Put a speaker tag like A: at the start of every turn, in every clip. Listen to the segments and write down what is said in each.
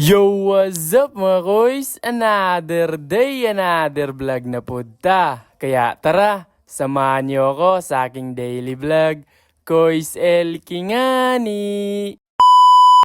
A: Yo, what's up mga koys? Another day, another vlog na punta. Kaya tara, samahan niyo ako sa aking daily vlog, Koys El Kingani.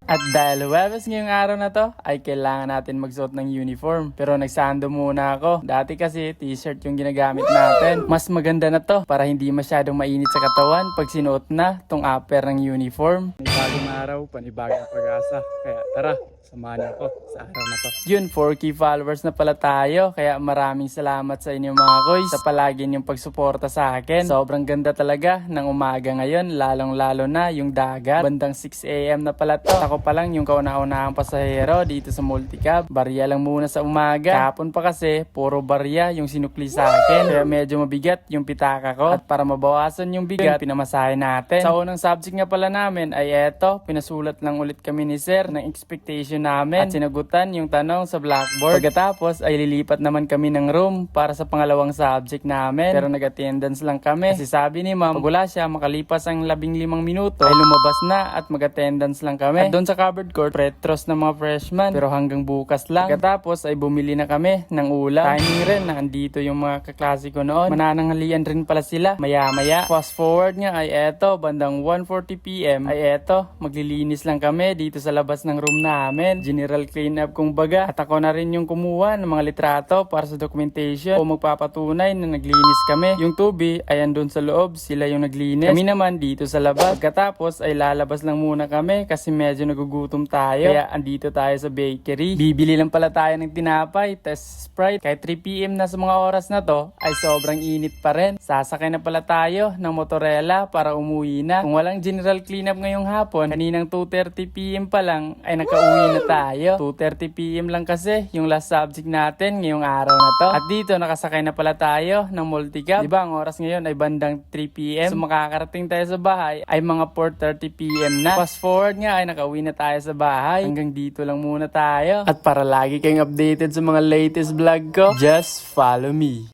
A: At dahil Huwebes ngayong araw na to, ay kailangan natin magsuot ng uniform. Pero nagsando muna ako. Dati kasi t-shirt yung ginagamit natin. Mas maganda na to para hindi masyadong mainit sa katawan pag sinuot na tong upper ng uniform. Panibagong araw, panibagong pag-asa. Kaya tara, samahan niyo ako sa araw na to. Yun, 4K followers na pala tayo. Kaya maraming salamat sa inyo mga koys sa palagi niyong pagsuporta sa akin. Sobrang ganda talaga ng umaga ngayon, lalong-lalo na yung dagat. Bandang 6 AM na pala to. Ako pa lang yung kauna-unahang pasahero dito sa multicab. Barya lang muna sa umaga. Kahapon pa kasi, puro barya yung sinukli sa akin. Kaya medyo mabigat yung pitaka ko. At para mabawasan yung bigat, pinamasahe natin. Sa unang subject nga pala namin ay eto, pinasulat lang ulit kami ni sir ng expectation namin. At sinagutan yung tanong sa blackboard. Pagkatapos ay lilipat naman kami ng room para sa pangalawang subject namin. Pero nag-attendance lang kami. Kasi sabi ni ma'am, pag wala siya makalipas ang 15 minuto, ay lumabas na at mag-attendance lang kami. At doon sa covered court, pretros ng mga freshman. Pero hanggang bukas lang. Pagkatapos ay bumili na kami ng ulam. Timing rin na andito yung mga kaklase ko noon. Manananghalian rin pala sila. Maya-maya. Fast forward nga ay eto, bandang 1:40 PM ay eto, maglilinis lang kami dito sa labas ng room namin. General clean up kung baga. At ako na rin yung kumuha ng mga litrato para sa documentation o magpapatunay na naglinis kami. Yung tubi ay andun sa loob, sila yung naglinis. Kami naman dito sa labas. Pagkatapos ay lalabas lang muna kami kasi medyo nagugutom tayo. Kaya andito tayo sa bakery. Bibili lang pala tayo ng tinapay, test Sprite. Kahit 3 PM na sa mga oras na to, ay sobrang init pa rin. Sasakay na pala tayo ng motorela para umuwi na. Kung walang general cleanup ngayong hapon, kaninang 2:30 PM pa lang ay nakauwi na tayo. 2:30 PM lang kasi yung last subject natin ngayong araw na to. At dito nakasakay na pala tayo ng multicab. Diba ang oras ngayon ay bandang 3 PM. So makakarating tayo sa bahay ay mga 4:30 PM na. Fast forward nga ay nakauwi na tayo sa bahay. Hanggang dito lang muna tayo. At para lagi kayong updated sa mga latest vlog ko, just follow me.